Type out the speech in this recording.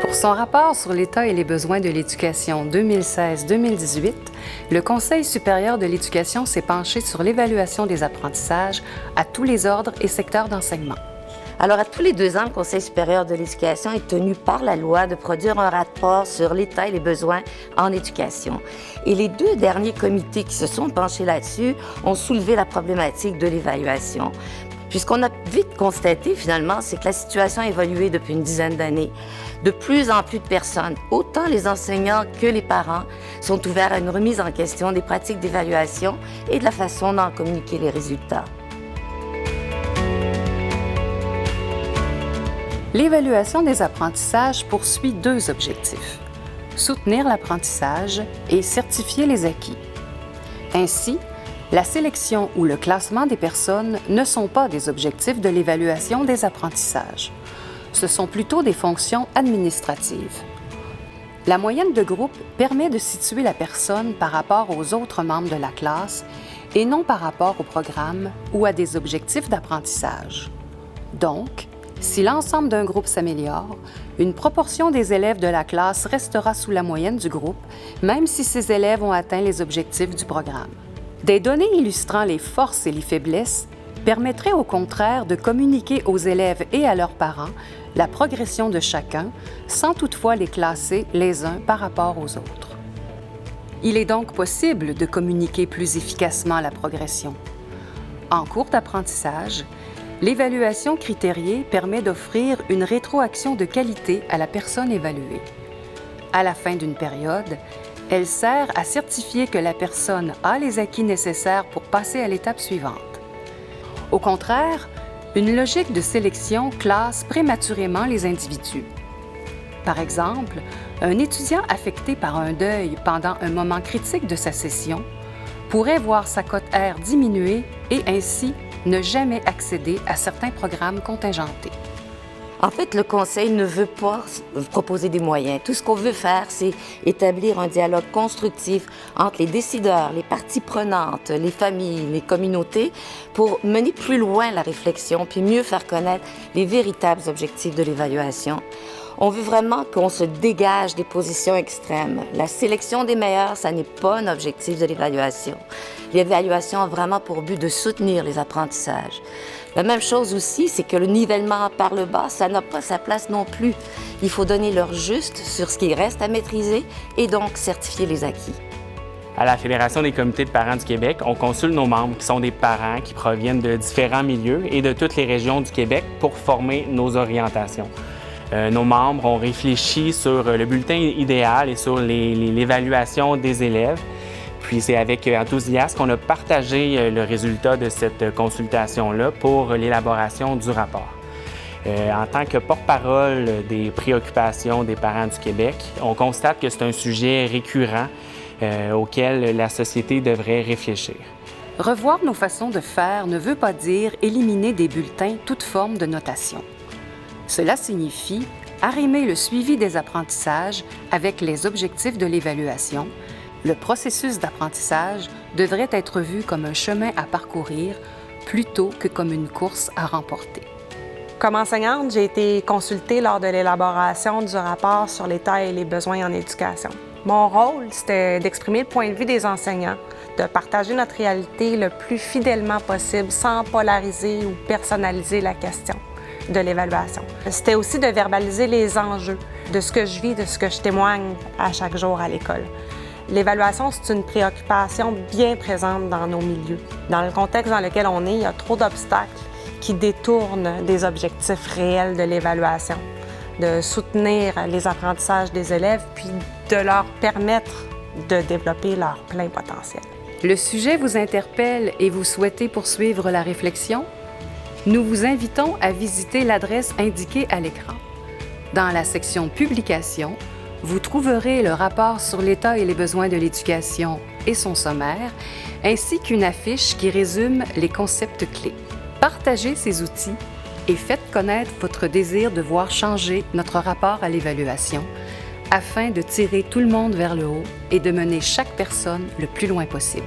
Pour son rapport sur l'état et les besoins de l'éducation 2016-2018, le Conseil supérieur de l'éducation s'est penché sur l'évaluation des apprentissages à tous les ordres et secteurs d'enseignement. Alors, à tous les 2 ans, le Conseil supérieur de l'éducation est tenu par la loi de produire un rapport sur l'état et les besoins en éducation. Et les 2 derniers comités qui se sont penchés là-dessus ont soulevé la problématique de l'évaluation. Puisqu'on a vite constaté, finalement, c'est que la situation a évolué depuis une dizaine d'années. De plus en plus de personnes, autant les enseignants que les parents, sont ouverts à une remise en question des pratiques d'évaluation et de la façon d'en communiquer les résultats. L'évaluation des apprentissages poursuit 2 objectifs: soutenir l'apprentissage et certifier les acquis. Ainsi, la sélection ou le classement des personnes ne sont pas des objectifs de l'évaluation des apprentissages. Ce sont plutôt des fonctions administratives. La moyenne de groupe permet de situer la personne par rapport aux autres membres de la classe et non par rapport au programme ou à des objectifs d'apprentissage. Donc, si l'ensemble d'un groupe s'améliore, une proportion des élèves de la classe restera sous la moyenne du groupe, même si ces élèves ont atteint les objectifs du programme. Des données illustrant les forces et les faiblesses permettraient au contraire de communiquer aux élèves et à leurs parents la progression de chacun, sans toutefois les classer les uns par rapport aux autres. Il est donc possible de communiquer plus efficacement la progression. En cours d'apprentissage, l'évaluation critériée permet d'offrir une rétroaction de qualité à la personne évaluée. À la fin d'une période, elle sert à certifier que la personne a les acquis nécessaires pour passer à l'étape suivante. Au contraire, une logique de sélection classe prématurément les individus. Par exemple, un étudiant affecté par un deuil pendant un moment critique de sa session pourrait voir sa cote R diminuer et ainsi ne jamais accéder à certains programmes contingentés. En fait, le Conseil ne veut pas proposer des moyens. Tout ce qu'on veut faire, c'est établir un dialogue constructif entre les décideurs, les parties prenantes, les familles, les communautés, pour mener plus loin la réflexion puis mieux faire connaître les véritables objectifs de l'évaluation. On veut vraiment qu'on se dégage des positions extrêmes. La sélection des meilleurs, ça n'est pas un objectif de l'évaluation. L'évaluation a vraiment pour but de soutenir les apprentissages. La même chose aussi, c'est que le nivellement par le bas, ça n'a pas sa place non plus. Il faut donner l'heure juste sur ce qui reste à maîtriser et donc certifier les acquis. À la Fédération des comités de parents du Québec, on consulte nos membres qui sont des parents qui proviennent de différents milieux et de toutes les régions du Québec pour former nos orientations. Nos membres ont réfléchi sur le bulletin idéal et sur l'évaluation des élèves. Puis c'est avec enthousiasme qu'on a partagé le résultat de cette consultation-là pour l'élaboration du rapport. En tant que porte-parole des préoccupations des parents du Québec, on constate que c'est un sujet récurrent auquel la société devrait réfléchir. Revoir nos façons de faire ne veut pas dire éliminer des bulletins toute forme de notation. Cela signifie arrimer le suivi des apprentissages avec les objectifs de l'évaluation. Le processus d'apprentissage devrait être vu comme un chemin à parcourir plutôt que comme une course à remporter. Comme enseignante, j'ai été consultée lors de l'élaboration du rapport sur l'état et les besoins en éducation. Mon rôle, c'était d'exprimer le point de vue des enseignants, de partager notre réalité le plus fidèlement possible sans polariser ou personnaliser la question de l'évaluation. C'était aussi de verbaliser les enjeux de ce que je vis, de ce que je témoigne à chaque jour à l'école. L'évaluation, c'est une préoccupation bien présente dans nos milieux. Dans le contexte dans lequel on est, il y a trop d'obstacles qui détournent des objectifs réels de l'évaluation, de soutenir les apprentissages des élèves puis de leur permettre de développer leur plein potentiel. Le sujet vous interpelle et vous souhaitez poursuivre la réflexion? Nous vous invitons à visiter l'adresse indiquée à l'écran. Dans la section Publications, vous trouverez le rapport sur l'état et les besoins de l'éducation et son sommaire, ainsi qu'une affiche qui résume les concepts clés. Partagez ces outils et faites connaître votre désir de voir changer notre rapport à l'évaluation afin de tirer tout le monde vers le haut et de mener chaque personne le plus loin possible.